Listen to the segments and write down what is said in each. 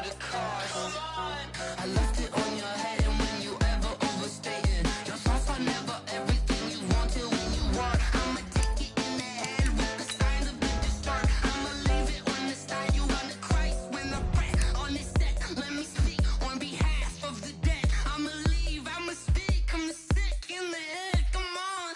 the cost. I left it on your head, and when you ever overstay it, your thoughts are never everything you wanted when you want. I'ma take it in the head with the signs of the distort. I'ma leave it on the side. You run the Christ when the breath on this set. Let me speak on behalf of the dead. I'ma leave, I'ma speak. I'm the sick in the head. Come on,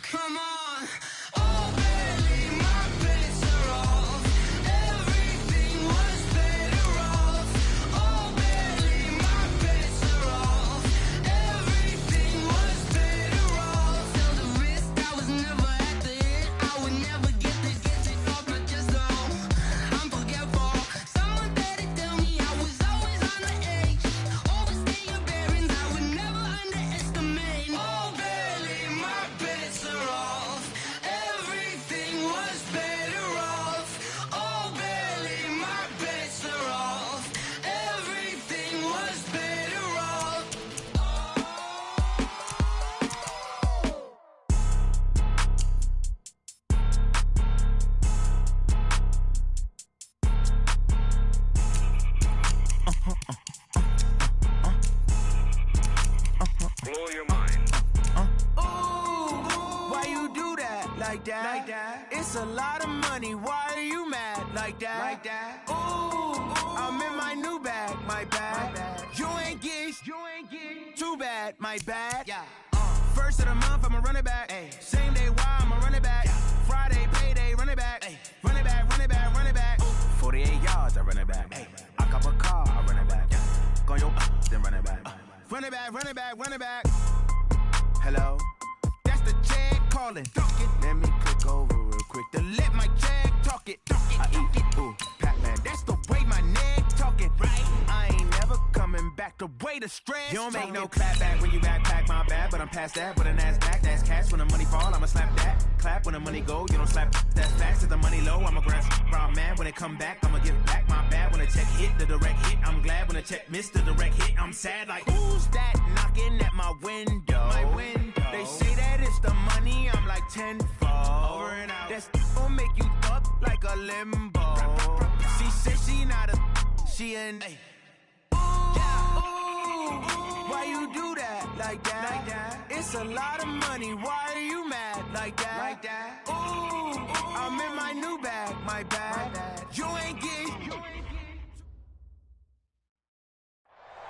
come on. Oh, barely my bits are off. Everything was better off. Oh, barely my bits are off. Everything was better off. Till the wrist, I was never at the hit. I would never get it off my chest though. I'm forgetful. Someone better tell me I was always on the edge. Overstay your bearings, I would never underestimate. Oh, barely my bits are off. Everything was better off. Oh, barely my bits are off. Everything was better off. Blow your mind. Why you do that like that? Like that? It's a lot of money. Why are you mad like that? Like that? Ooh, I'm in my new bag, my bad. You ain't get too bad, my bad. Yeah. First of the month, I'ma run it back. Ay. Same day, why I'ma run it back. Friday, payday, run it back. Ay. Run it back, run it back, run it back. 48 yards, I run it back. Ay. I cop a car, I run it back. Go your then run it back. Run it back, run it back, run it back. Hello? That's the check calling. Let me click over real quick to let my check talk it. I eat it, ooh, Pac-Man. That's the way my neck talking. Right? I ain't never coming back the way the stress. You don't make no clap back when you backpack, my bad. But I'm past that with an ass back. That's cash when the money fall, I'ma slap that. Clap when the money go, you don't slap. That's facts. If the money low, I'ma grab brown man. When it come back, I'ma give back my bad. When the check hit, the direct hit. I'm glad when the check missed the direct hit. I'm sad like, who's that knocking at my window? My window. They say that it's the money, I'm like tenfold. Over and out. That's gon' make you up like a limbo. She said she not a, she an. Why you do that like that? Like that? It's a lot of money. Why are you mad like that? Like that? Ooh, I'm in my new bag, my bad. You ain't get.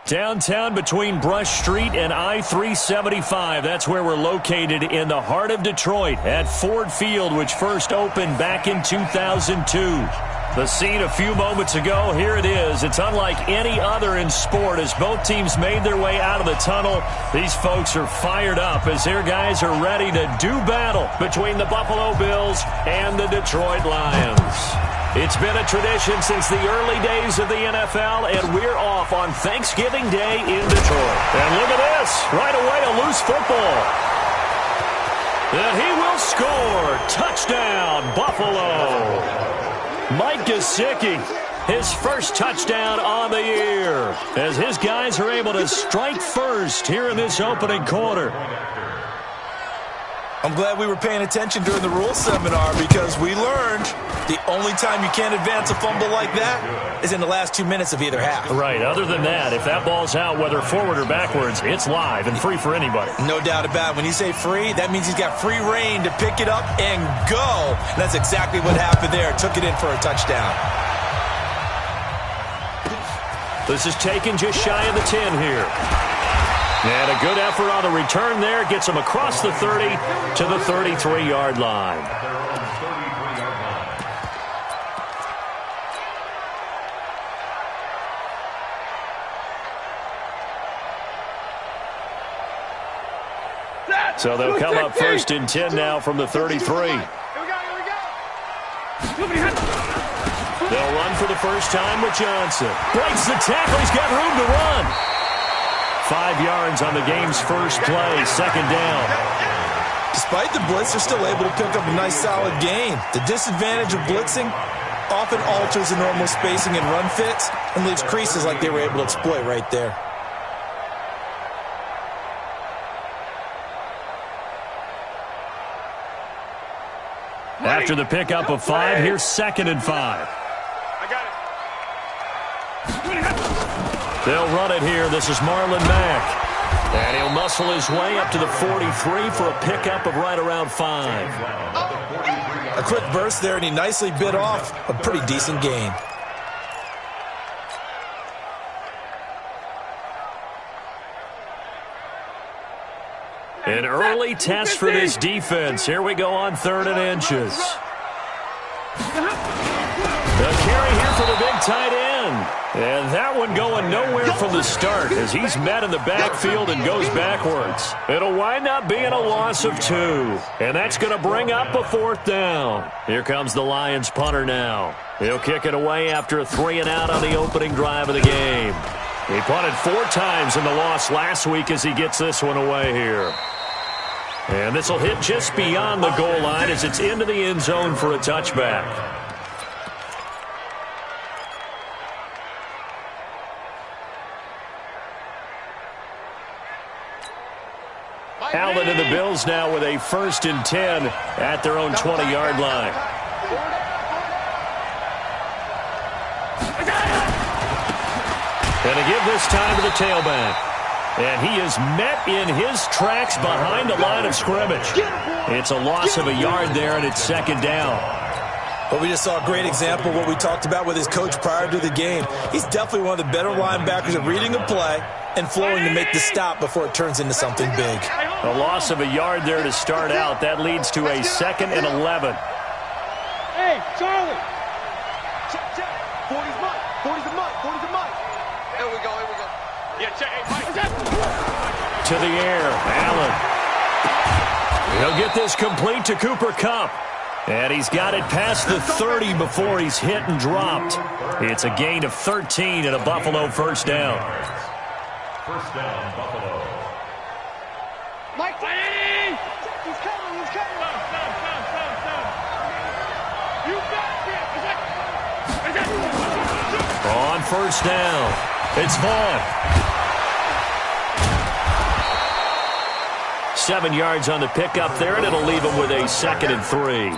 Downtown between Brush Street and I-375. That's where we're located in the heart of Detroit at Ford Field, which first opened back in 2002. The scene a few moments ago, here it is. It's unlike any other in sport as both teams made their way out of the tunnel. These folks are fired up as their guys are ready to do battle between the Buffalo Bills and the Detroit Lions. It's been a tradition since the early days of the NFL, and we're off on Thanksgiving Day in Detroit. And look at this. Right away, a loose football. And he will score. Touchdown, Buffalo. Mike Gesicki, his first touchdown on the year, as his guys are able to strike first here in this opening quarter. I'm glad we were paying attention during the rules seminar because we learned the only time you can't advance a fumble like that is in the last 2 minutes of either half. Right. Other than that, if that ball's out, whether forward or backwards, it's live and free for anybody. No doubt about it. When you say free, that means he's got free reign to pick it up and go. And that's exactly what happened there. Took it in for a touchdown. This is taken just shy of the 10 here. And a good effort on the return there. Gets him across the 30 to the 33-yard line. So they'll come up first and 10 now from the 33. They'll run for the first time with Johnson. Breaks the tackle. He's got room to run. 5 yards on the game's first play. Second down. Despite the blitz, they're still able to pick up a nice solid gain. The disadvantage of blitzing often alters the normal spacing and run fits and leaves creases like they were able to exploit right there. After the pickup of 5, here's 2nd and 5. I got it. They'll run it here. This is Marlon Mack. And he'll muscle his way up to the 43 for a pickup of right around 5. A quick burst there, and he nicely bit off a pretty decent gain. An early test for this defense. Here we go on 3rd and inches. The carry here for the big tight end. And that one going nowhere from the start as he's met in the backfield and goes backwards. It'll wind up being a loss of 2. And that's going to bring up a 4th down. Here comes the Lions punter now. He'll kick it away after a 3-and-out on the opening drive of the game. He punted 4 times in the loss last week as he gets this one away here. And this will hit just beyond the goal line as it's into the end zone for a touchback. Allen and the Bills now with a 1st and 10 at their own 20-yard line. And to give this time to the tailback. And he is met in his tracks behind the line of scrimmage. It's a loss of a yard there, and it's 2nd down. Well, we just saw a great example of what we talked about with his coach prior to the game. He's definitely one of the better linebackers at reading a play and flowing to make the stop before it turns into something big. A loss of a yard there to start out. That leads to a 2nd and 11. Hey, Charlie. Check, check. 40's Mike. 40's the Mike. 40's the Mike. Here we go. Here we go. Yeah, check. Hey, Mike. To the air. Allen. He'll get this complete to Cooper Kupp. And he's got it past the 30 before he's hit and dropped. It's a gain of 13 and a Buffalo 1st down. 1st down, Buffalo. Mike, he's coming. He's coming. Stop. You got it. On 1st down, it's Vaughn. 7 yards on the pickup there, and it'll leave him with a 2nd and 3.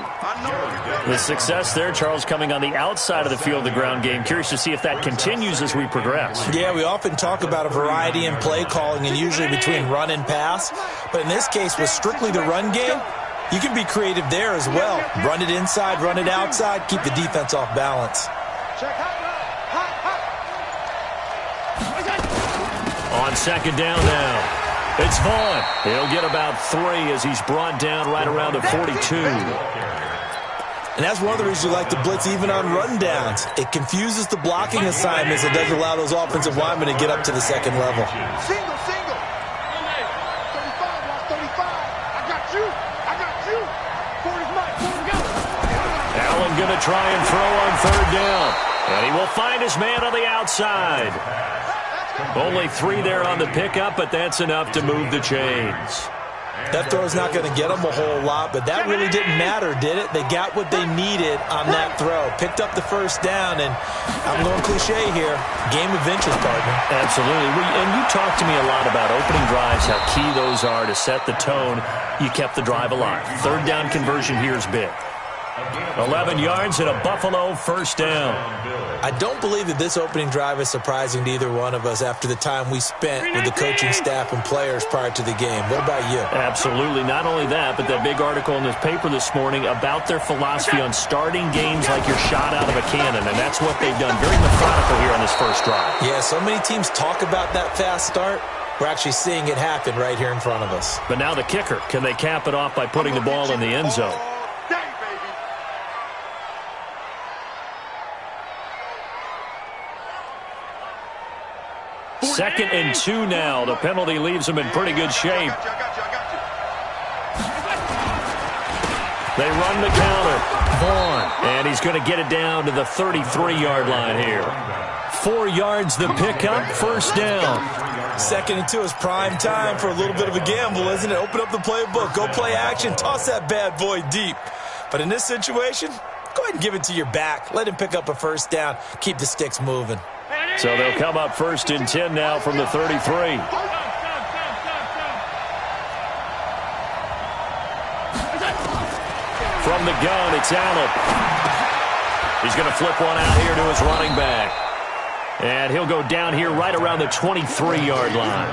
The success there, Charles, coming on the outside of the field of the ground game. Curious to see if that continues as we progress. Yeah, we often talk about a variety in play calling and usually between run and pass. But in this case, with strictly the run game, you can be creative there as well. Run it inside, run it outside, keep the defense off balance. On 2nd down now. It's Vaughn. He'll get about 3 as he's brought down right around the 42. And that's one of the reasons you like to blitz even on run downs. It confuses the blocking assignments. It doesn't allow those offensive linemen to get up to the 2nd level. Single. 35, watch 35. I got you. 40's Mike. 40's go. Allen going to try and throw on 3rd down. And he will find his man on the outside. Only 3 there on the pickup, but that's enough to move the chains. That throw's not going to get them a whole lot, but that really didn't matter, did it? They got what they needed on that throw. Picked up the 1st down, and I'm going cliche here. Game of inches, partner. Absolutely. And you talked to me a lot about opening drives, how key those are to set the tone. You kept the drive alive. 3rd down conversion here is big. 11 yards and a Buffalo 1st down. I don't believe that this opening drive is surprising to either one of us after the time we spent with the coaching staff and players prior to the game. What about you? Absolutely. Not only that, but that big article in this paper this morning about their philosophy on starting games like you're shot out of a cannon, and that's what they've done. Very methodical here on this 1st drive. Yeah, so many teams talk about that fast start. We're actually seeing it happen right here in front of us. But now the kicker. Can they cap it off by putting the ball in the end zone? 2nd and 2 now. The penalty leaves them in pretty good shape. They run the counter. Vaughn. And he's going to get it down to the 33-yard line here. 4 yards the pickup. 1st down. 2nd and 2 is prime time for a little bit of a gamble, isn't it? Open up the playbook. Go play action. Toss that bad boy deep. But in this situation, go ahead and give it to your back. Let him pick up a 1st down. Keep the sticks moving. So they'll come up 1st and 10 now from the 33. From the gun, it's Allen. He's going to flip one out here to his running back. And he'll go down here right around the 23-yard line.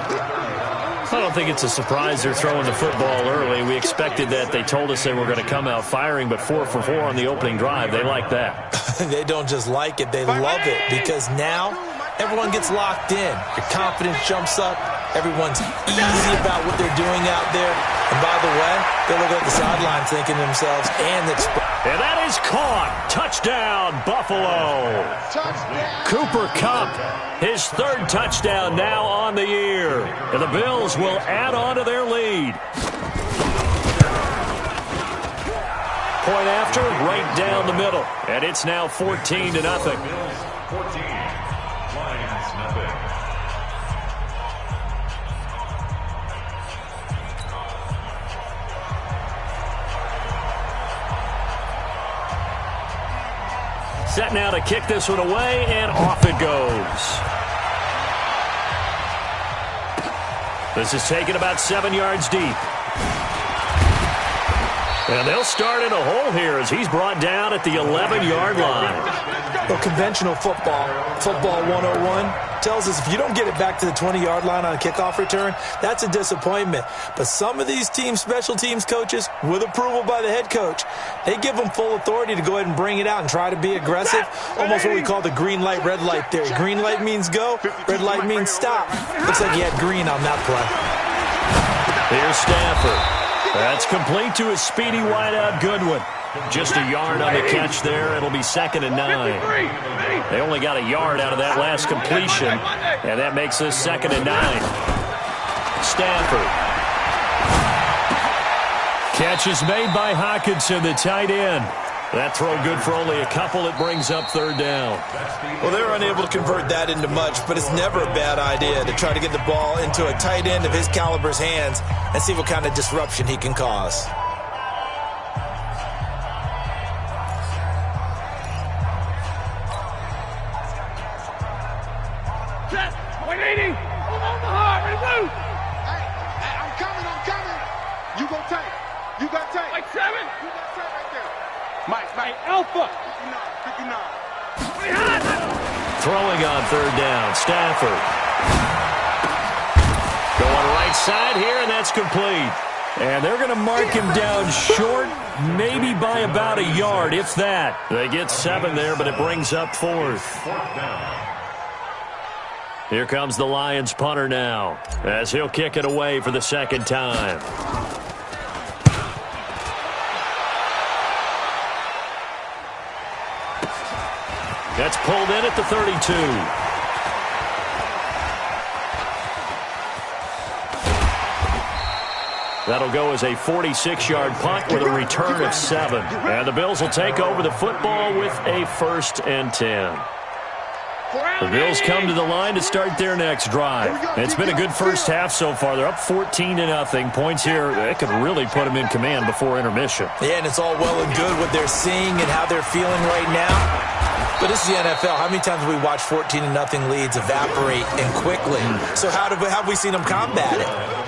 I don't think it's a surprise they're throwing the football early. We expected that. They told us they were going to come out firing, but 4 for 4 on the opening drive. They like that. They don't just like it. They love it because now everyone gets locked in. Your confidence jumps up. Everyone's easy about what they're doing out there. And by the way, they look at the sideline thinking to themselves, and that is caught. Touchdown, Buffalo. Touchdown. Cooper Kupp, his 3rd touchdown now on the year. And the Bills will add on to their lead. Point after, right down the middle. And it's now 14-0. Bills 14, Lions nothing. Set now to kick this one away, and off it goes. This is taken about 7 yards deep. And they'll start in a hole here as he's brought down at the 11-yard line. Well, conventional football 101, tells us if you don't get it back to the 20-yard line on a kickoff return, that's a disappointment. But some of these special teams coaches, with approval by the head coach, they give them full authority to go ahead and bring it out and try to be aggressive, almost what we call the green light, red light theory. Green light means go, red light means stop. Looks like he had green on that play. Here's Stafford. That's complete to his speedy wideout Goodwin. Just a yard on the catch there. It'll be 2nd and 9. They only got a yard out of that last completion, and that makes this 2nd and 9. Stafford. Catch is made by Hockenson, the tight end. That throw good for only a couple. It brings up 3rd down. Well, they're unable to convert that into much, but it's never a bad idea to try to get the ball into a tight end of his caliber's hands and see what kind of disruption he can cause. Throwing on 3rd down, Stafford. Going right side here, and that's complete. And they're going to mark him down short, maybe by about a yard, if that. They get 7 there, but it brings up 4th. Here comes the Lions punter now, as he'll kick it away for the 2nd time. That's pulled in at the 32. That'll go as a 46-yard punt with a return of 7. And the Bills will take over the football with a 1st and 10. The Bills come to the line to start their next drive. It's been a good first half so far. They're up 14-0. Points here, it could really put them in command before intermission. Yeah, and it's all well and good what they're seeing and how they're feeling right now. But this is the NFL. How many times have we watched 14-0 leads evaporate and quickly? So how have we seen them combat it?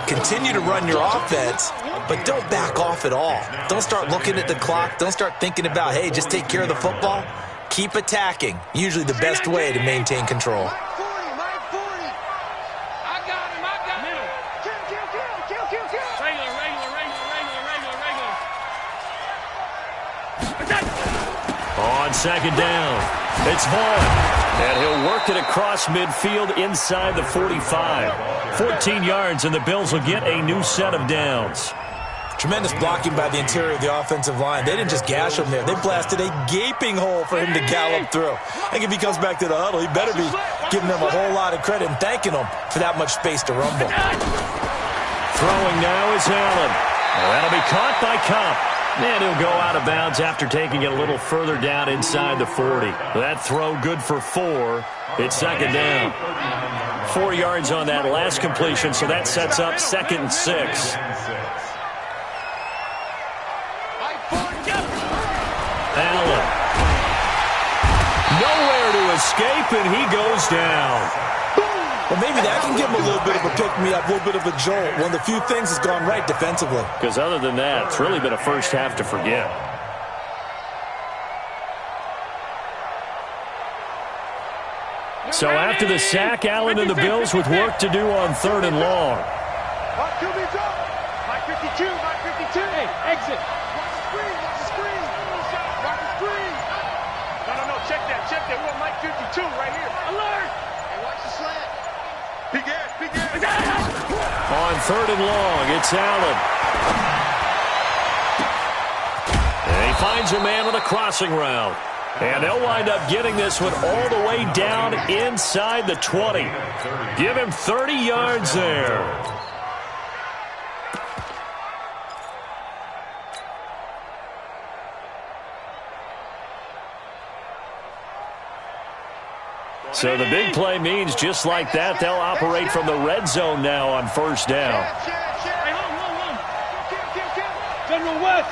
Continue to run your offense, but don't back off at all. Don't start looking at the clock. Don't start thinking about, hey, just take care of the football. Keep attacking. Usually the best way to maintain control. On 2nd down, it's Vaughn. And he'll work it across midfield inside the 45. 14 yards, and the Bills will get a new set of downs. Tremendous blocking by the interior of the offensive line. They didn't just gash him there. They blasted a gaping hole for him to gallop through. I think if he comes back to the huddle, he better be giving them a whole lot of credit and thanking them for that much space to rumble. Throwing now is Allen. That'll be caught by Kupp. And he'll go out of bounds after taking it a little further down inside the 40. That throw good for 4. It's 2nd down. 4 yards on that last completion, so that sets up 2nd and 6. Allen. Nowhere to escape, and he goes down. Well, maybe that can give him a little bit of a pick-me-up, a little bit of a jolt. One of the few things that's gone right defensively. Because other than that, it's really been a first half to forget. So after the sack, Allen and the Bills with work to do on 3rd and long. Mike 52, Mike 52. Hey, exit. Watch the screen, watch the screen. Watch the screen. No, check that. We want Mike 52 right here. Alert. Hey, watch the slant. Big ass. On 3rd and long, it's Allen. And he finds a man on a crossing route. And they'll wind up getting this one all the way down inside the 20. Give him 30 yards there. So the big play means just like that, they'll operate from the red zone now on 1st down. Hey, hold. General West.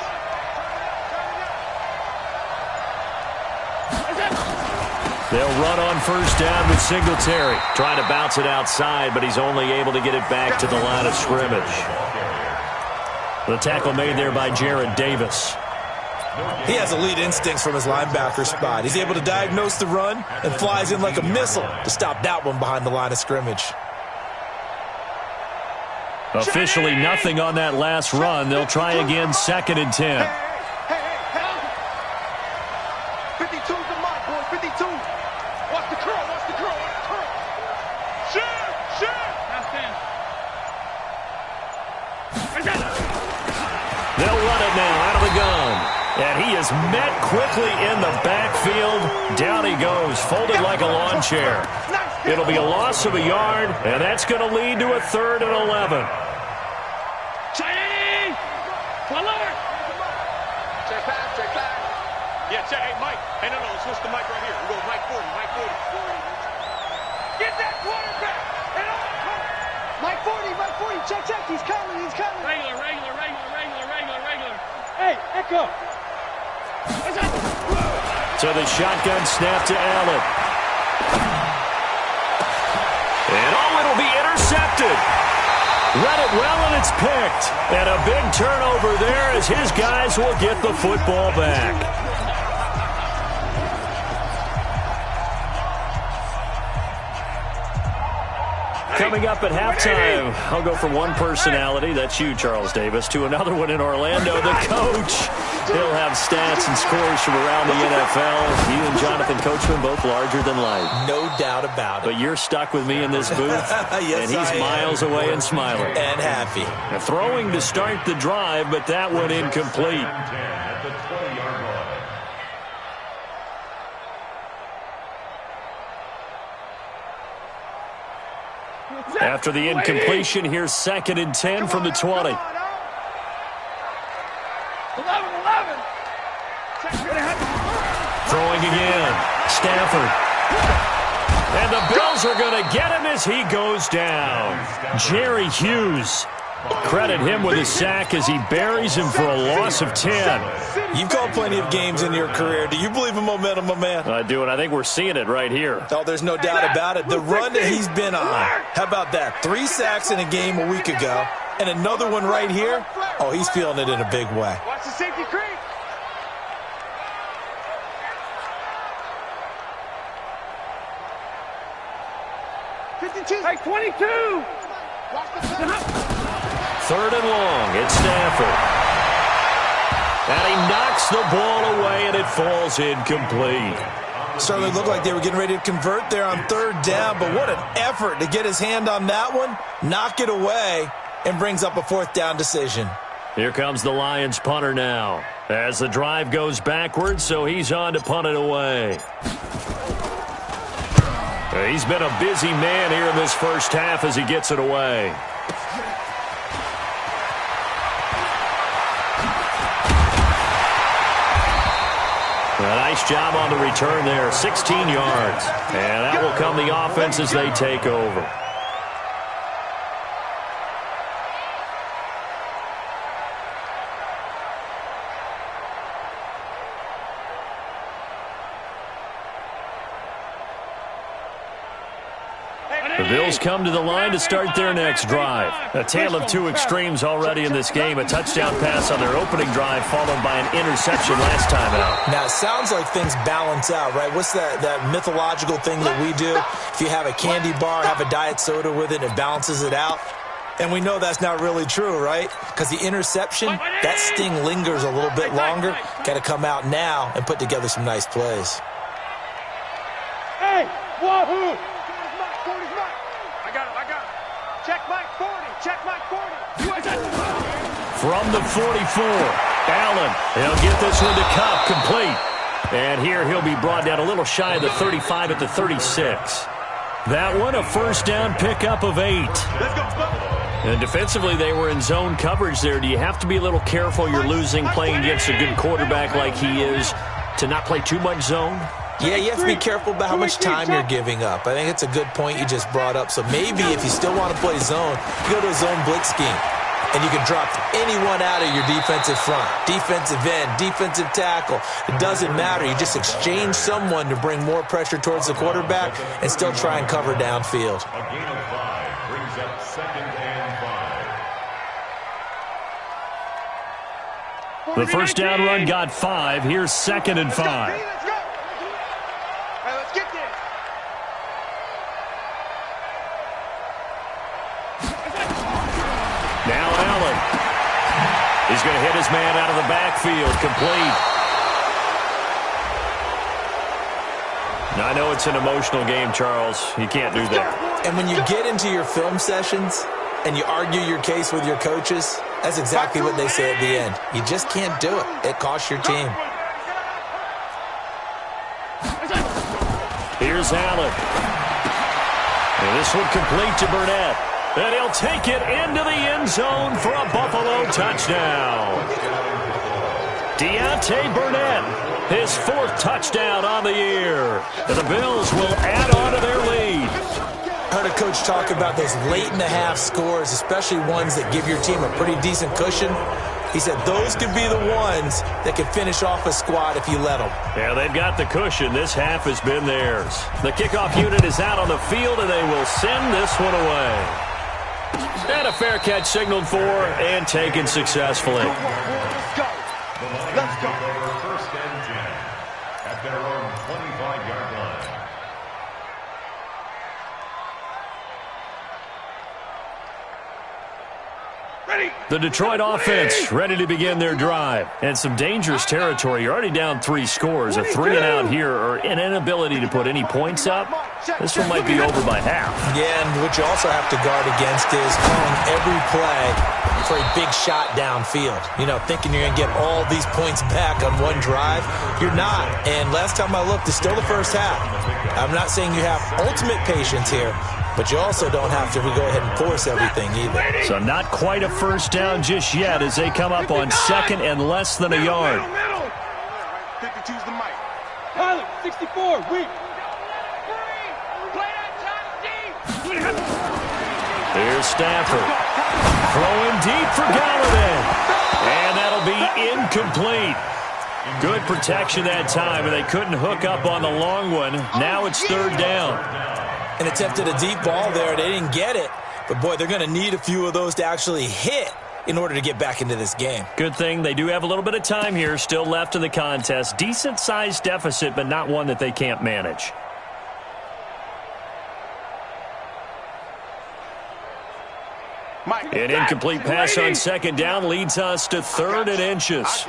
They'll run on 1st down with Singletary. Trying to bounce it outside, but he's only able to get it back to the line of scrimmage. The tackle made there by Jared Davis. He has elite instincts from his linebacker spot. He's able to diagnose the run and flies in like a missile to stop that one behind the line of scrimmage. Officially nothing on that last run. They'll try again 2nd and 10. Hey. 52's the mark, boy. 52. Watch the curl. Shoot. They'll run it now out of the gun. And he is met quickly in the backfield. Down he goes, folded like a lawn chair. It'll be a loss of a yard, and that's going to lead to a 3rd and 11. Check back. Yeah, check. Hey, Mike. Hey, no, switch the mic right here. We go Mike 40. Get that quarterback. Mike 40. Check. He's coming. Regular. Hey, Echo. So the shotgun snap to Allen. And it'll be intercepted. Read it well, and it's picked. And a big turnover there as his guys will get the football back. Coming up at halftime, I'll go from one personality, that's you, Charles Davis, to another one in Orlando, the coach. He'll have stats and scores from around the NFL. You and Jonathan Coachman, both larger than life. No doubt about it. But you're stuck with me in this booth, yes, and he's miles away and smiling. And happy. Now, throwing to start the drive, but that one incomplete. After the incompletion, here's 2nd and 10 from the 20. 11. Throwing again. Stafford. And the Bills are going to get him as he goes down. Jerry Hughes. Credit him with a sack as he buries him for a loss of 10. You've called plenty of games in your career. Do you believe in momentum, my man? I do, and I think we're seeing it right here. Oh, there's no doubt about it. The run that he's been on. How about that? 3 sacks in a game a week ago, and another one right here. Oh, he's feeling it in a big way. Watch the safety creep. Hey, 22. Watch the 3rd and long. It's Stafford. And he knocks the ball away, and it falls incomplete. Certainly looked like they were getting ready to convert there on 3rd down, but what an effort to get his hand on that one, knock it away, and brings up a 4th down decision. Here comes the Lions punter now. As the drive goes backwards, so he's on to punt it away. He's been a busy man here in this first half as he gets it away. A nice job on the return there, 16 yards. And that will come the offense as they take over. The Bills come to the line to start their next drive. A tale of two extremes already in this game. A touchdown pass on their opening drive followed by an interception last time out. Now, it sounds like things balance out, right? What's that mythological thing that we do? If you have a candy bar, have a diet soda with it, it balances it out. And we know that's not really true, right? Because the interception, that sting lingers a little bit longer. Got to come out now and put together some nice plays. Hey, wahoo! I got him. Check Mike 40. Check Mike 40. From the 44, Allen. He'll get this one to Cup, complete. And here he'll be brought down a little shy of the 35 at the 36. That one, a first down pickup of 8. Let's go. And defensively, they were in zone coverage there. Do you have to be a little careful? You're losing, playing against a good quarterback like he is, to not play too much zone? Yeah, you have to be careful about how much time you're giving up. I think it's a good point you just brought up. So maybe if you still want to play zone, you go to a zone blitz scheme. And you can drop anyone out of your defensive front. Defensive end, defensive tackle. It doesn't matter. You just exchange someone to bring more pressure towards the quarterback and still try and cover downfield. A gain of 5 brings up 2nd and 5. The first down run got 5. Here's 2nd and 5. Let's go. All right, let's get this. Now Allen. He's going to hit his man out of the backfield. Complete. Now, I know it's an emotional game, Charles. You can't do that. And when you get into your film sessions and you argue your case with your coaches, that's exactly what they say at the end. You just can't do it. It costs your team. Here's Allen. And this one complete to Burnett. And he'll take it into the end zone for a Buffalo touchdown. Deontay Burnett, his 4th touchdown on the year. And the Bills will add on to their lead. I heard a coach talk about those late-in-the-half scores, especially ones that give your team a pretty decent cushion. He said those could be the ones that could finish off a squad if you let them. Yeah, they've got the cushion. This half has been theirs. The kickoff unit is out on the field, and they will send this one away. And a fair catch signaled for and taken successfully. Let's go. Let's go. First and 10 at their own 25-yard line. The Detroit offense ready to begin their drive. And some dangerous territory. You're already down 3 scores. A 3-and-out here or an inability to put any points up. This one might be over by half. Yeah, and what you also have to guard against is calling every play for a big shot downfield. You know, thinking you're going to get all these points back on one drive. You're not. And last time I looked, it's still the first half. I'm not saying you have ultimate patience here, but you also don't have to go ahead and force everything either. So not quite a first down just yet as they come up on 2nd and less than a yard. 52's the mic. Tyler, 64, weak. Here's Stafford. Throwing deep for Galladay. And that'll be incomplete. Good protection that time, and they couldn't hook up on the long one. Now it's 3rd down. And attempted a deep ball there. They didn't get it. But, boy, they're going to need a few of those to actually hit in order to get back into this game. Good thing they do have a little bit of time here still left in the contest. Decent-sized deficit, but not one that they can't manage. An incomplete pass on 2nd down leads us to 3rd and inches.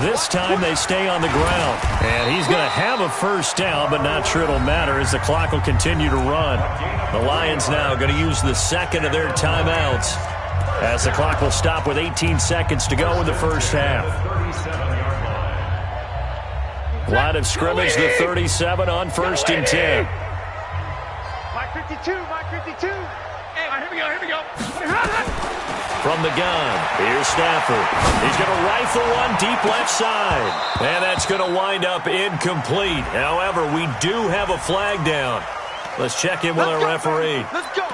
This time they stay on the ground. And he's going to have a first down, but not sure it'll matter as the clock will continue to run. The Lions now going to use the 2nd of their timeouts as the clock will stop with 18 seconds to go in the first half. Line of scrimmage, the 37 on 1st and 10. Mike 52, Mike 52. Here we go. From the gun, here's Stafford. He's going to rifle one deep left side. And that's going to wind up incomplete. However, we do have a flag down. Let's check in with our referee. Let's go.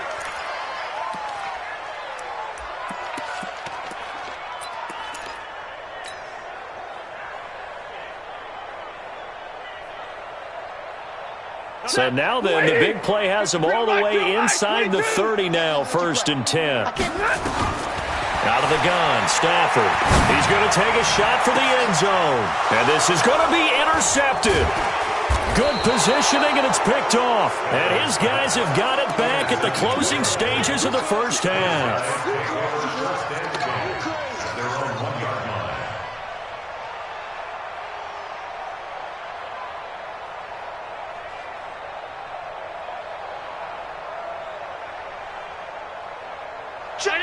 So now then, the big play has him all the way inside the 30 now, 1st and 10. Out of the gun, Stafford. He's going to take a shot for the end zone. And this is going to be intercepted. Good positioning, and it's picked off. And his guys have got it back at the closing stages of the first half.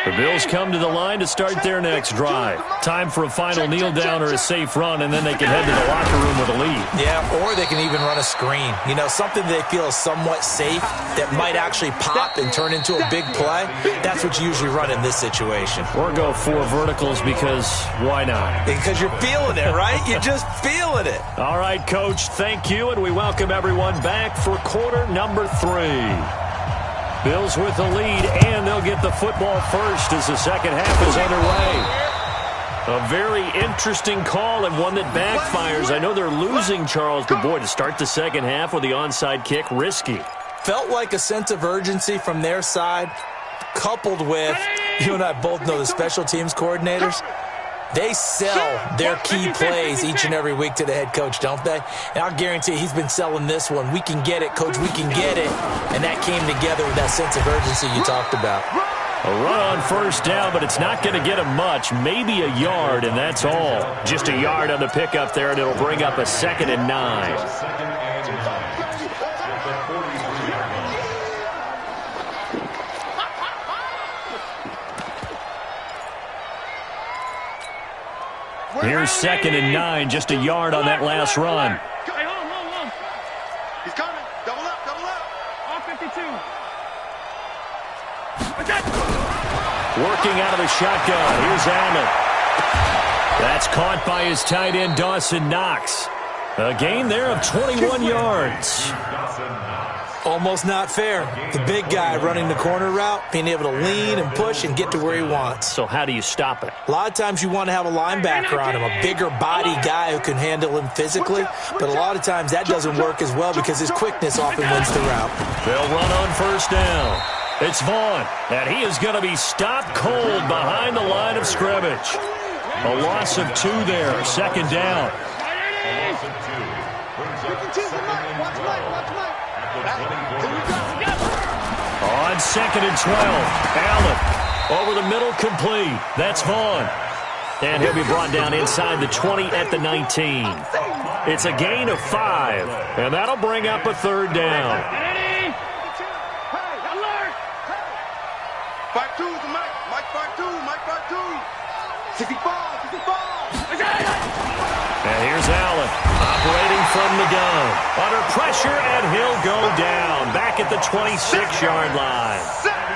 The Bills come to the line to start their next drive. Time for a final kneel down or a safe run, and then they can head to the locker room with a lead. Yeah, or they can even run a screen. You know, something they feel is somewhat safe that might actually pop and turn into a big play. That's what you usually run in this situation. Or go 4 verticals because why not? Because you're feeling it, right? You're just feeling it. All right, Coach, thank you, and we welcome everyone back for quarter number 3. Bills with the lead, and they'll get the football first as the second half is underway. A very interesting call and one that backfires. I know they're losing, Charles, but boy, to start the second half with the onside kick, risky. Felt like a sense of urgency from their side, coupled with, you and I both know the special teams coordinators, they sell their key plays each and every week to the head coach, don't they? And I'll guarantee he's been selling this one. We can get it, Coach, we can get it. And that came together with that sense of urgency you talked about. A run on first down, but it's not going to get him much. Maybe a yard, and that's all. Just a yard on the pickup there, and it'll bring up a 2nd and 9. Here's 2nd and 9, just a yard on that last run. Hey, hold on. He's coming. Double up. All 52. Working out of the shotgun. Here's Allen. That's caught by his tight end, Dawson Knox. A gain there of 21 yards. Almost not fair. The big guy running the corner route, being able to lean and push and get to where he wants. So how do you stop it? A lot of times you want to have a linebacker on him, a bigger body guy who can handle him physically, but a lot of times that doesn't work as well because his quickness often wins the route. They'll run on first down. It's Vaughn, and he is going to be stopped cold behind the line of scrimmage. A loss of 2 there, 2nd down. On 2nd and 12, Allen over the middle, complete. That's Vaughn. And he'll be brought down inside the 20 at the 19. It's a gain of 5, and that'll bring up a 3rd down. 5-2 is the mic. Mike 5-2. 65. And here's Allen operating from the gun. Under pressure, and he'll go down. Back at the 26-yard line.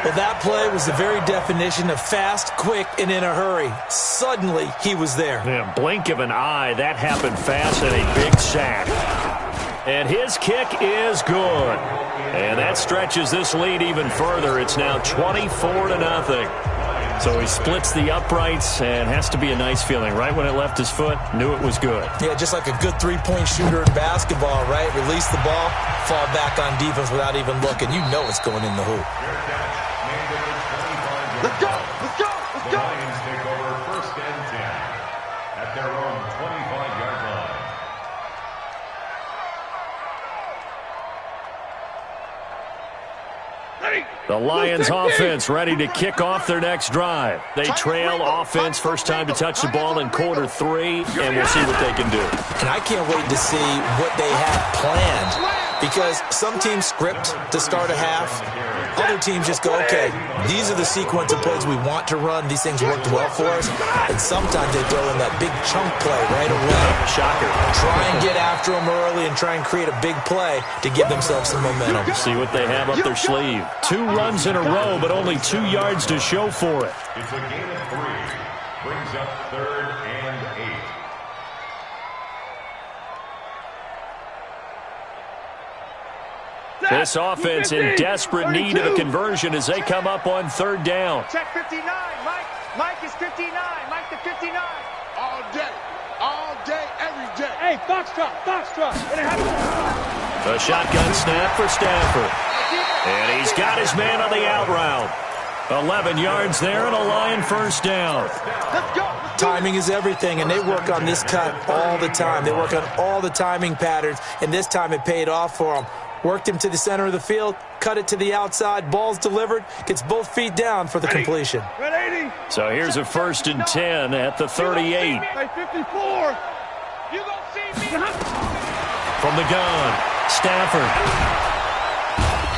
Well, that play was the very definition of fast, quick, and in a hurry. Suddenly, he was there. Yeah, blink of an eye, that happened fast, and a big sack. And his kick is good. And that stretches this lead even further. It's now 24-0. So he splits the uprights, and has to be a nice feeling. Right when it left his foot, knew it was good. Yeah, just like a good three-point shooter in basketball, right? Release the ball, fall back on defense without even looking. You know it's going in the hoop. Let's go. The Lions take over 1st and 10 at their own 25-yard line. The Lions offense ready to kick off their next drive. They trail offense first time to touch the ball in quarter 3, and we'll see what they can do. And I can't wait to see what they have planned, because some teams script to start a half. Other teams just go, okay, these are the sequence of plays we want to run. These things worked well for us. And sometimes they throw in that big chunk play right away. Shocker. Try and get after them early and try and create a big play to give themselves some momentum. See what they have up their sleeve. 2 runs in a row, but only 2 yards to show for it. It's a gain of 3. Brings up 3rd and 8. This offense in desperate need of a conversion as they come up on 3rd down. Check 59, Mike. Mike is 59. Mike the 59. All day, every day. Hey, Foxtrot. It happens. A shotgun snap for Stafford. And he's got his man on the out route. 11 yards there and a Lion first down. Timing is everything, and they work on this cut all the time. They work on all the timing patterns, and this time it paid off for them. Worked him to the center of the field, cut it to the outside, ball's delivered, gets both feet down for the completion. So here's a 1st and 10 at the 38. Hey, 54. You gonna see me? From the gun, Stafford.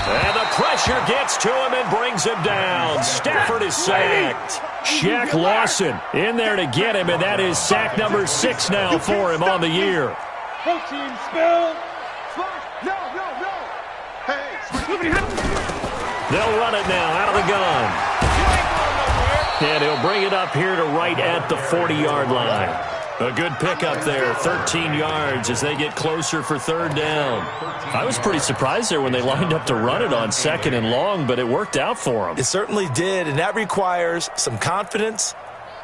And the pressure gets to him and brings him down. Stafford is sacked. Shaq Lawson in there to get him, and that is sack number 6 now for him on the year. Protein spill. No. Hey. They'll run it now out of the gun. And he'll bring it up here to right at the 40-yard line. A good pickup there, 13 yards as they get closer for 3rd down. I was pretty surprised there when they lined up to run it on 2nd and long, but it worked out for them. It certainly did, and that requires some confidence,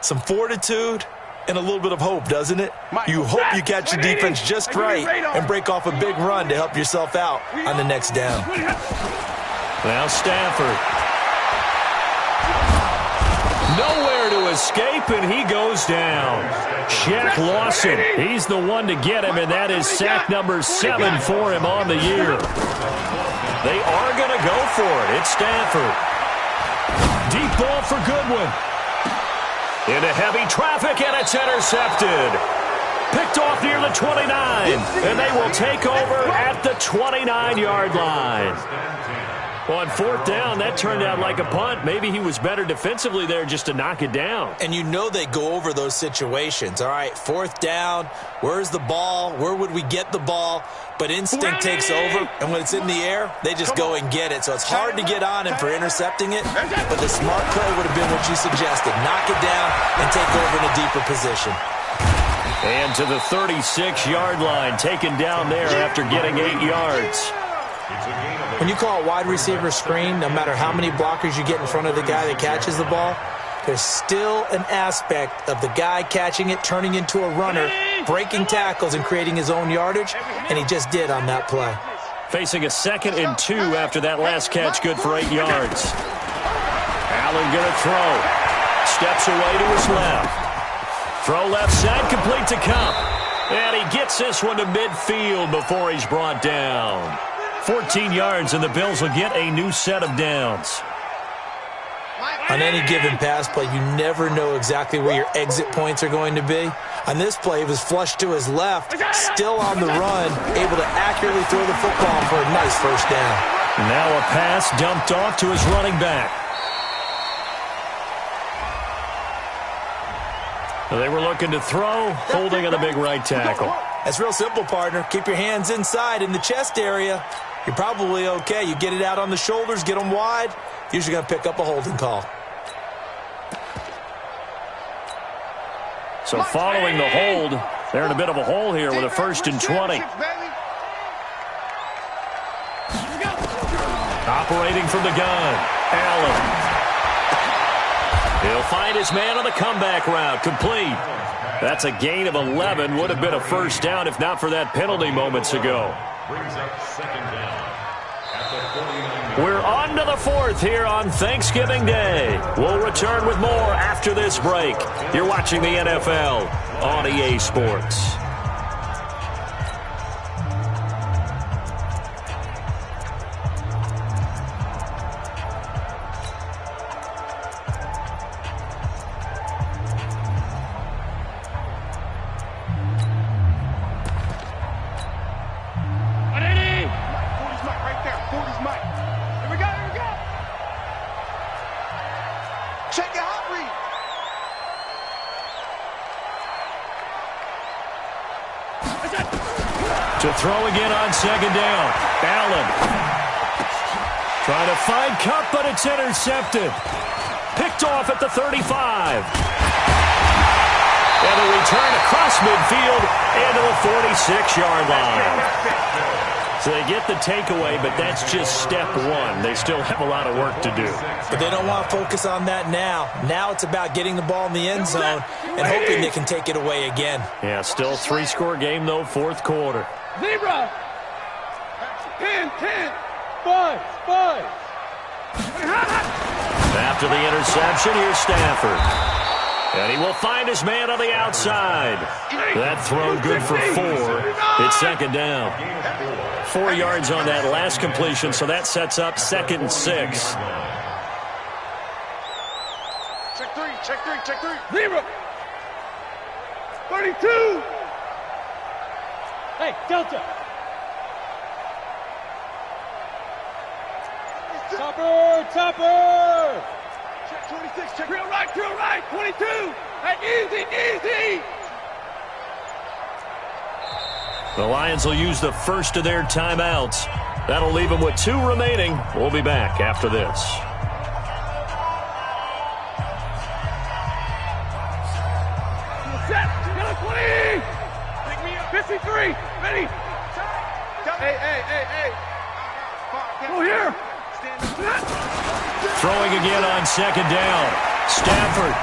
some fortitude, and a little bit of hope, doesn't it? You hope you catch your defense just right and break off a big run to help yourself out on the next down. Now Stafford. Nowhere to escape, and he goes down. Shaq Lawson, he's the one to get him, and that is sack number 7 for him on the year. They are going to go for it. It's Stafford. Deep ball for Goodwin. Into heavy traffic, and it's intercepted. Picked off near the 29, and they will take over at the 29-yard line. On 4th down, that turned out like a punt. Maybe he was better defensively there just to knock it down. And you know they go over those situations. All right, 4th down, where's the ball? Where would we get the ball? But instinct takes over, and when it's in the air, they just go and get it. So it's hard to get on him for intercepting it, but the smart play would have been what you suggested. Knock it down and take over in a deeper position. And to the 36-yard line, taken down there after getting 8 yards. When you call a wide receiver screen, no matter how many blockers you get in front of the guy that catches the ball, there's still an aspect of the guy catching it, turning into a runner, breaking tackles and creating his own yardage, and he just did on that play. Facing a 2nd and 2 after that last catch, good for 8 yards. Allen gonna throw. Steps away to his left. Throw left side, complete to Cup. And he gets this one to midfield before he's brought down. 14 yards, and the Bills will get a new set of downs. On any given pass play, you never know exactly where your exit points are going to be. On this play, he was flushed to his left, still on the run, able to accurately throw the football for a nice 1st down. Now a pass dumped off to his running back. They were looking to throw, holding on the big right tackle. That's real simple, partner. Keep your hands inside in the chest area. You're probably okay. You get it out on the shoulders, get them wide, usually going to pick up a holding call. So following the hold, they're in a bit of a hole here with a 1st and 20. Operating from the gun, Allen. He'll find his man on the comeback route, complete. That's a gain of 11, would have been a 1st down if not for that penalty moments ago. Brings up 2nd down at the 49. We're on to the 4th here on Thanksgiving Day. We'll return with more after this break. You're watching the NFL on EA Sports. To throw again on 2nd down. Allen. Trying to find Cup, but it's intercepted. Picked off at the 35. And a return across midfield into the 46-yard line. So they get the takeaway, but that's just step 1. They still have a lot of work to do. But they don't want to focus on that now. Now it's about getting the ball in the end zone and hoping they can take it away again. Yeah, still a 3-score game, though, 4th quarter. Zebra! 10, 5. After the interception, here's Stafford. And he will find his man on the outside. That throw good for 4. It's second down. 4 yards on that last completion, so that sets up 2nd and 6. Check three. 0. 32. Hey, Delta. Topper. Check 26, check real right, 22. Hey, easy. The Lions will use the first of their timeouts. That'll leave them with 2 remaining. We'll be back after this. Set, 20. Pick me up. 53, ready. Hey. Go here. Throwing again on 2nd down. Stafford.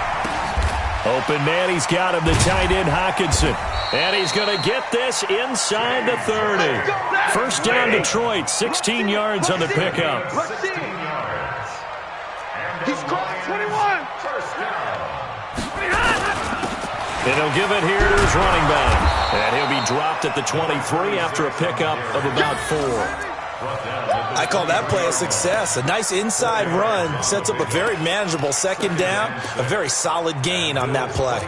Open man, he's got him, the tight end Hockenson. And he's going to get this inside the 30. First down Detroit, 16 yards on the pickup. He's caught 21. And he'll give it here to his running back. And he'll be dropped at the 23 after a pickup of about 4. I call that play a success. A nice inside run sets up a very manageable 2nd down. A very solid gain on that play.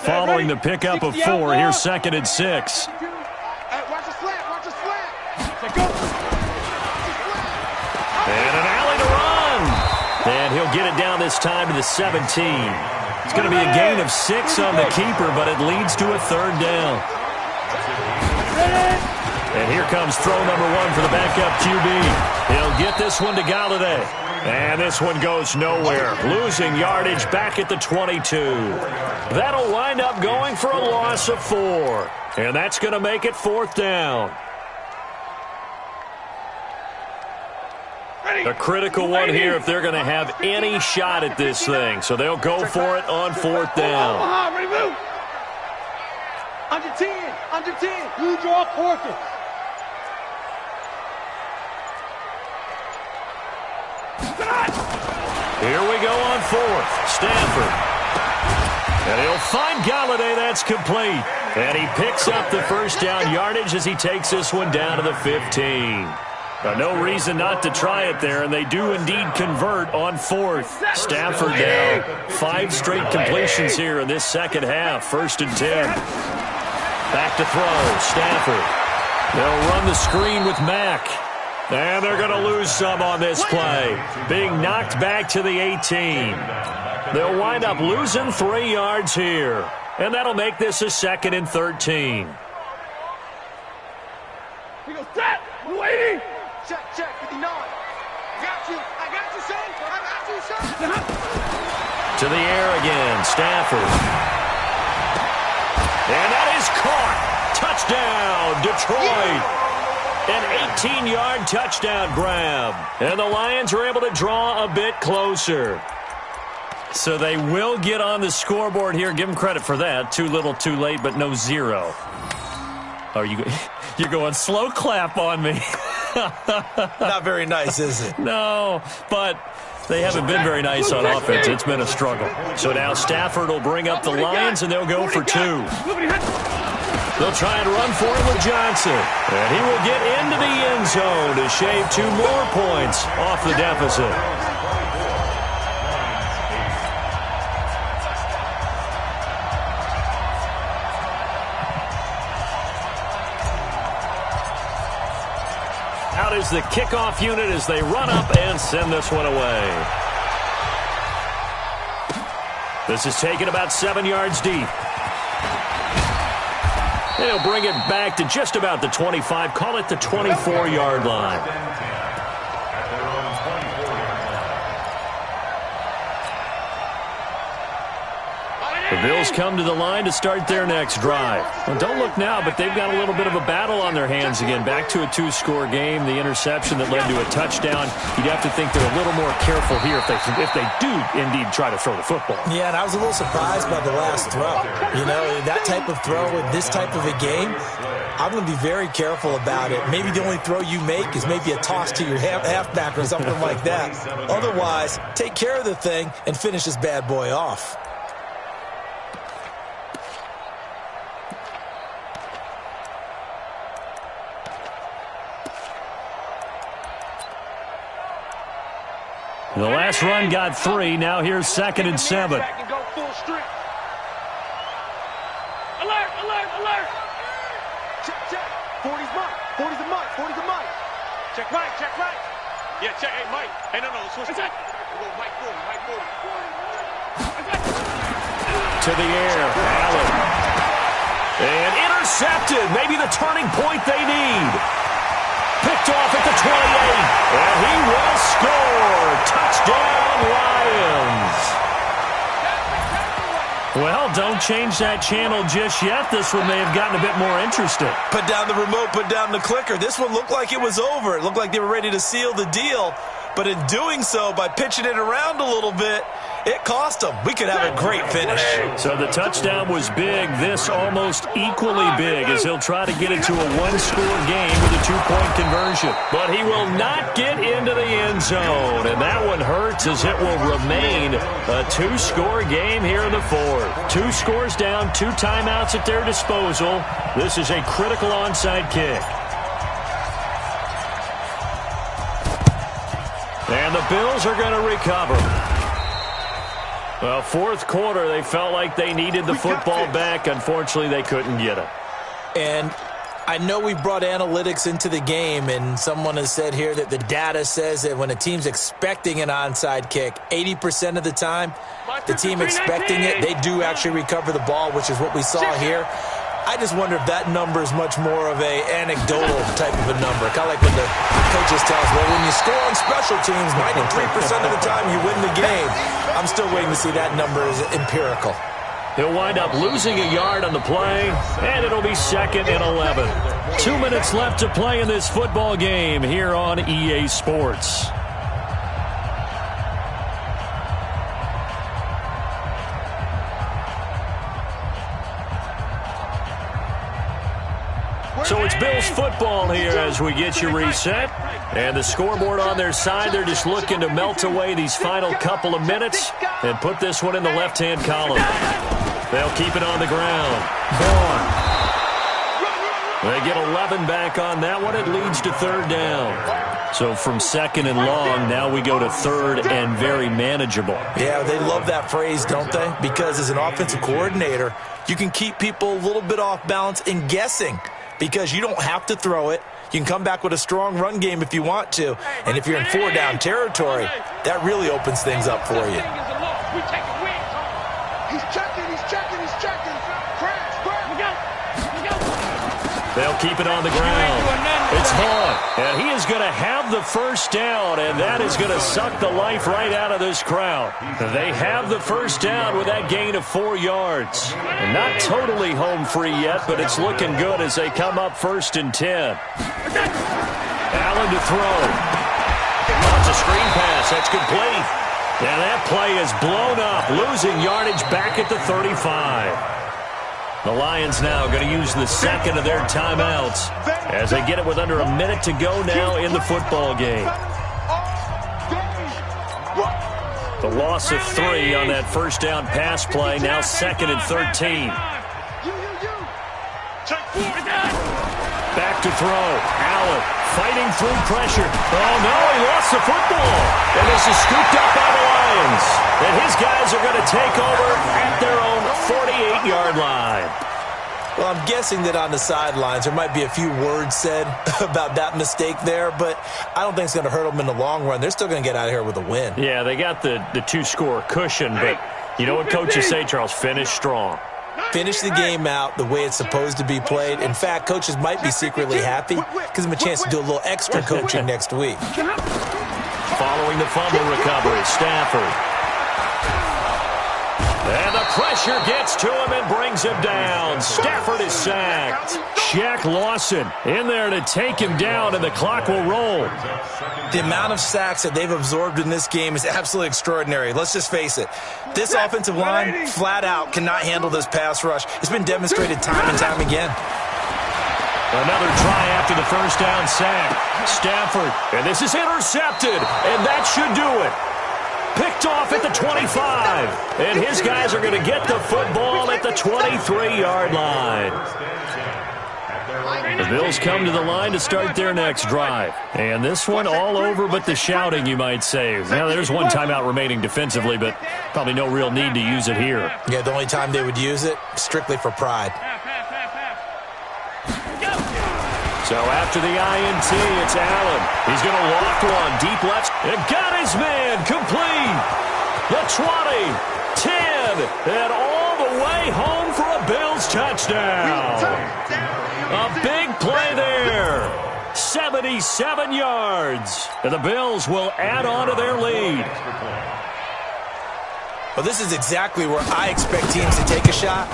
Following the pickup of 4, here's 2nd and 6. Watch the slant. And an alley to run. And he'll get it down this time to the 17. It's going to be a gain of 6 on the keeper, but it leads to a 3rd down. And here comes throw number 1 for the backup QB. He'll get this one to Galladay. And this one goes nowhere. Losing yardage back at the 22. That'll wind up going for a loss of 4. And that's going to make it 4th down. A critical one here if they're going to have any shot at this thing. So they'll go for it on 4th down. Ready, move. Under 10. You draw 4th. Here we go on 4th. Stafford. And he'll find Galladay. That's complete. And he picks up the first down yardage as he takes this one down to the 15. No reason not to try it there, and they do indeed convert on 4th. Stafford now 5 straight completions here in this second half. 1st and 10. Back to throw. Stafford. They'll run the screen with Mack. And they're going to lose some on this play. Being knocked back to the 18. They'll wind up losing 3 yards here. And that'll make this a 2nd and 13. We go set. 280. Check, 59. I got you, son. To the air again, Stafford. And that is caught. Touchdown, Detroit. An 18-yard touchdown grab. And the Lions are able to draw a bit closer. So they will get on the scoreboard here. Give them credit for that. Too little, too late, but no 0. Are you're going slow clap on me. Not very nice, is it? No, but they haven't been very nice on offense. It's been a struggle. So now Stafford will bring up the Lions, and they'll go for 2. They'll try and run for it with Johnson. And he will get into the end zone to shave 2 more points off the deficit. Out is the kickoff unit as they run up and send this one away. This is taken about 7 yards deep. They'll bring it back to just about the 25. Call it the 24-yard line. The Bills come to the line to start their next drive. Well, don't look now, but they've got a little bit of a battle on their hands again. Back to a two-score game. The interception that led to a touchdown. You'd have to think they're a little more careful here if they do indeed try to throw the football. Yeah, and I was a little surprised by the last throw. You know, that type of throw in this type of a game, I'm going to be very careful about it. Maybe the only throw you make is maybe a toss to your halfback or something like that. Otherwise, take care of the thing and finish this bad boy off. The last run got 3. Now here's 2nd and 7. Go full strength. Alert, alert, alert. Check, check. 40's Mike. 40's a Mike. 40's a Mike. Check right, check right. Yeah, check. Hey, Mike. Hey, no, switch. Mike 40, Mike 40. To the air. Allen. And intercepted. Maybe the turning point they need. Picked off at the 28. And he will score. Touchdown, Lions. Well, don't change that channel just yet. This one may have gotten a bit more interesting. Put down the remote, put down the clicker. This one looked like it was over. It looked like they were ready to seal the deal. But in doing so, by pitching it around a little bit, it cost them. We could have a great finish. So the touchdown was big. This almost equally big as he'll try to get it to a one-score game with a two-point conversion. But he will not get into the end zone. And that one hurts as it will remain a two-score game here in the fourth. 2 scores down, 2 timeouts at their disposal. This is a critical onside kick. And the Bills are going to recover. Well, fourth quarter, they felt like they needed the football back. Unfortunately, they couldn't get it. And I know we brought analytics into the game, and someone has said here that the data says that when a team's expecting an onside kick, 80% of the time, the team expecting it, they do actually recover the ball, which is what we saw here. I just wonder if that number is much more of a anecdotal type of a number. Kind of like when the coaches tell us, well, when you score on special teams, 93% of the time you win the game. I'm still waiting to see that number is empirical. He'll wind up losing a yard on the play, and it'll be 2nd and 11. 2 minutes left to play in this football game here on EA Sports. So it's Bills football here as we get you reset. And the scoreboard on their side, they're just looking to melt away these final couple of minutes and put this one in the left-hand column. They'll keep it on the ground. They get 11 back on that one. It leads to 3rd down. So from 2nd and long, now we go to 3rd and very manageable. Yeah, they love that phrase, don't they? Because as an offensive coordinator, you can keep people a little bit off balance and guessing. Because you don't have to throw it. You can come back with a strong run game if you want to. And if you're in 4-down territory, that really opens things up for you. He's checking. They'll keep it on the ground. It's Hunt, and he is going to have the first down, and that is going to suck the life right out of this crowd. They have the first down with that gain of 4 yards. And not totally home free yet, but it's looking good as they come up 1st and 10. Allen to throw. Lots of screen pass. That's complete. And that play is blown up, losing yardage back at the 35. The Lions now going to use the 2nd of their timeouts as they get it with under a minute to go now in the football game. The loss of 3 on that first down pass play, now 2nd and 13. Back to throw. Allen fighting through pressure. Oh, no, he lost the football. And this is scooped up by the Lions. And his guys are going to take over at their own 48-yard line. Well, I'm guessing that on the sidelines there might be a few words said about that mistake there, but I don't think it's going to hurt them in the long run. They're still going to get out of here with a win. Yeah, they got the 2-score cushion, but you know what coaches say, Charles? Finish strong. Finish the game out the way it's supposed to be played. In fact, coaches might be secretly happy because of a chance to do a little extra coaching next week. Following the fumble recovery, Stafford. And the pressure gets to him and brings him down. Stafford is sacked. Shaq Lawson in there to take him down, and the clock will roll. The amount of sacks that they've absorbed in this game is absolutely extraordinary. Let's just face it. This offensive line, flat out, cannot handle this pass rush. It's been demonstrated time and time again. Another try after the first down sack. Stafford, and this is intercepted, and that should do it. Picked off at the 25, and his guys are going to get the football at the 23-yard line. The Bills come to the line to start their next drive. And this one all over but the shouting, you might say. Now, there's one timeout remaining defensively, but probably no real need to use it here. Yeah, the only time they would use it, strictly for pride. So after the INT, it's Allen. He's going to walk one deep left. And got his man complete. The 20, 10, and all the way home for a Bills touchdown. A big play there. 77 yards. And the Bills will add on to their lead. Well, this is exactly where I expect teams to take a shot.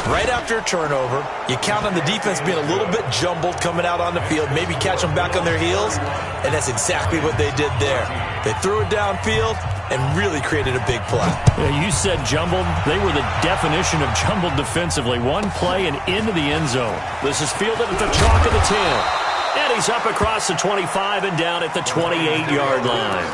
Right after a turnover, you count on the defense being a little bit jumbled coming out on the field, maybe catch them back on their heels, and that's exactly what they did there. They threw it downfield and really created a big play. Yeah, you said jumbled. They were the definition of jumbled defensively. One play and into the end zone. This is fielded at the chalk of the 10. And he's up across the 25 and down at the 28-yard line.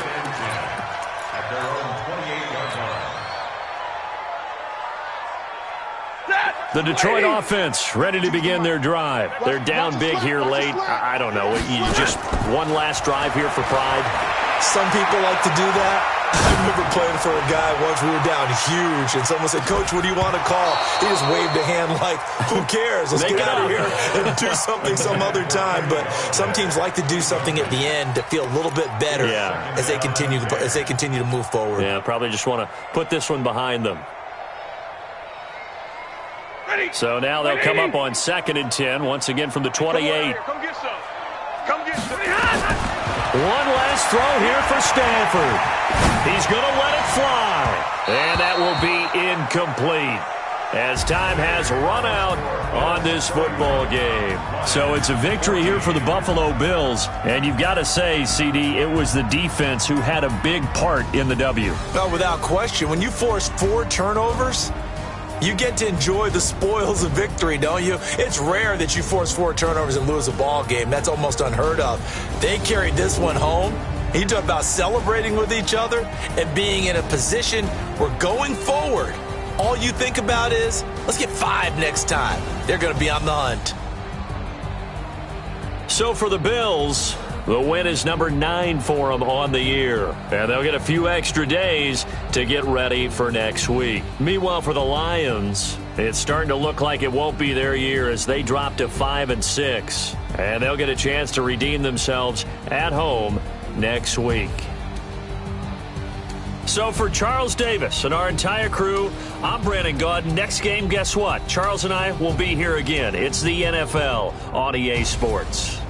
The Detroit offense ready to begin their drive. They're down big here late. I don't know. You just one last drive here for pride. Some people like to do that. I remember playing for a guy once. We were down huge, and someone said, "Coach, what do you want to call?" He just waved a hand like, "Who cares? Let's get out of here and do something some other time." But some teams like to do something at the end to feel a little bit better as they continue to move forward. Yeah, probably just want to put this one behind them. So now they'll come up on 2nd and 10, once again from the 28. Come get some. Come get some. One last throw here for Stanford. He's going to let it fly. And that will be incomplete, as time has run out on this football game. So it's a victory here for the Buffalo Bills. And you've got to say, CD, it was the defense who had a big part in the W. No, without question. When you force 4 turnovers, you get to enjoy the spoils of victory, don't you? It's rare that you force 4 turnovers and lose a ball game. That's almost unheard of. They carried this one home. You talk about celebrating with each other and being in a position where going forward, all you think about is, let's get 5 next time. They're going to be on the hunt. So for the Bills, the win is number 9 for them on the year. And they'll get a few extra days to get ready for next week. Meanwhile, for the Lions, it's starting to look like it won't be their year as they drop to 5-6. And they'll get a chance to redeem themselves at home next week. So for Charles Davis and our entire crew, I'm Brandon Gaudin. Next game, guess what? Charles and I will be here again. It's the NFL on EA Sports.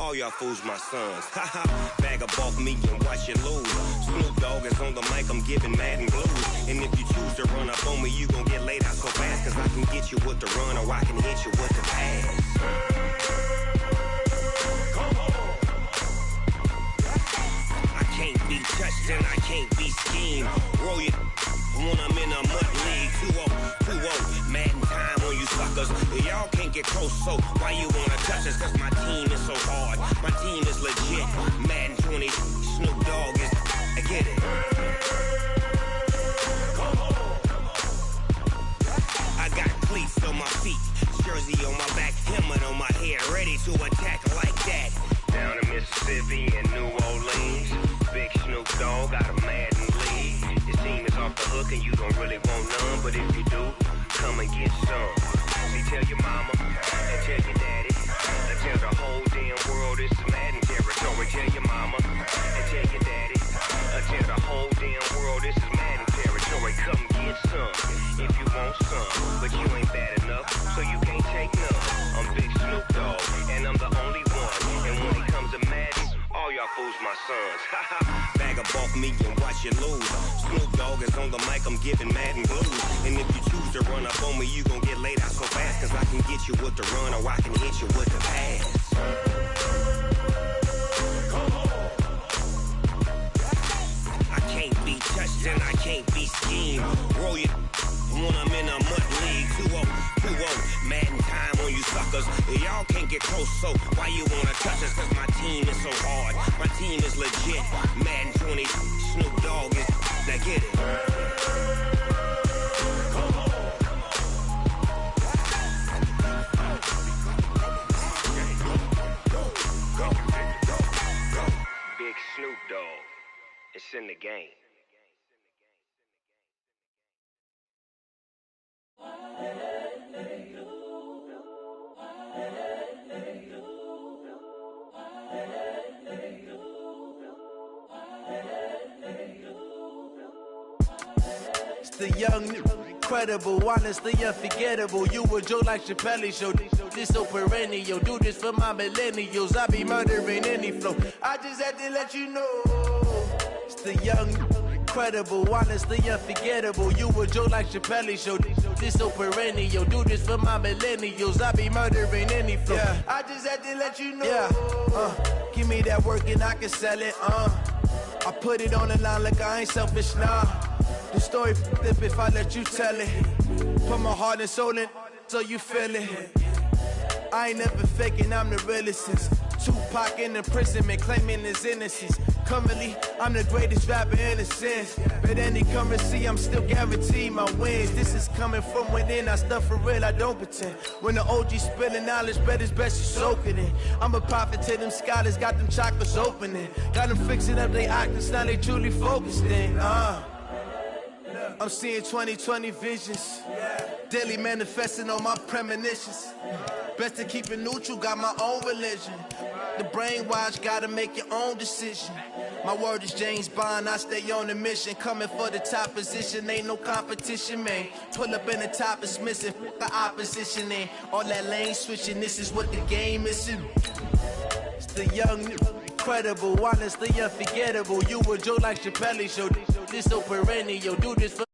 All y'all fools my sons. Haha, bag of bulk me and watch you lose. Snoop Dogg is on the mic, I'm giving Madden blues. And if you choose to run up on me, you gon' get laid out so fast. Cause I can get you with the run or I can hit you with the pass. I can't be touched and I can't be schemed. Roll you when I'm in a mud league. 2-0, Madden time on you suckers. Y'all can't get close, so why you wanna touch us? Cause my team is so hard, my team is legit. Madden 20, Snoop Dogg is, I get it. I got cleats on my feet, jersey on my back, helmet on my head, ready to attack like that. Down in Mississippi and New Orleans, big Snoop Dogg got a Madden league. Your team is off the hook and you don't really want none, but if you do, come and get some. See, tell your mama and tell your daddy, and tell the whole damn world this is Madden territory. Tell your mama and tell your daddy, and tell the whole damn world this is Madden territory. Come get some if you want some, but you ain't bad enough, so you can't take none. I'm Big Snoop Dogg, and I'm the only one. And when it comes to Madden, all y'all fools my sons. Bag of bulk me and watch you lose. Snoop Dogg is on the mic, I'm giving Madden blues. And if you choose to run up on me, you gon' get laid out so fast. Cause I can get you with the run or I can hit you with the pass. I can't be touched and I can't be schemed. Roll you when I'm in a mud league. 2-0, Madden time on you suckers. Y'all can't get close, so why you wanna touch us? Cause my team is so hard, my team is legit. Madden 20, Snoop Dogg is, now get it. Big Snoop Dogg, it's in the game. It's the young, incredible, honestly unforgettable. You a joke like Chappelle Show. This so perennial. Do this for my millennials. I be murdering any flow. I just had to let you know. It's the young, incredible, honestly unforgettable. You a joke like Chappelle Show. This so perennial. Do this for my millennials. I be murdering any flow. Yeah. I just had to let you know. Yeah. Give me that work and I can sell it. I put it on the line like I ain't selfish, nah. The story f***ed if I let you tell it. Put my heart and soul in so you feel it. I ain't never faking, I'm the realest since Tupac in imprisonment, claiming his innocence. Currently, I'm the greatest rapper in a sense. But any currency, I'm still guaranteed my wins. This is coming from within, I stuff for real, I don't pretend. When the OG spilling knowledge, bet it's best you soak it in. I'm a prophet to them scholars, got them chakras opening. Got them fixing up they octaves, now they truly focused in. I'm seeing 2020 visions, daily manifesting on my premonitions. Best to keep it neutral, got my own religion. The brainwash, gotta make your own decision. My word is James Bond, I stay on a mission. Coming for the top position, ain't no competition, man. Pull up in the top is missing, the opposition ain't. All that lane switching, this is what the game is. It's the young, incredible, honestly unforgettable. You a joke like Chappelle Show. This so perennial, do this for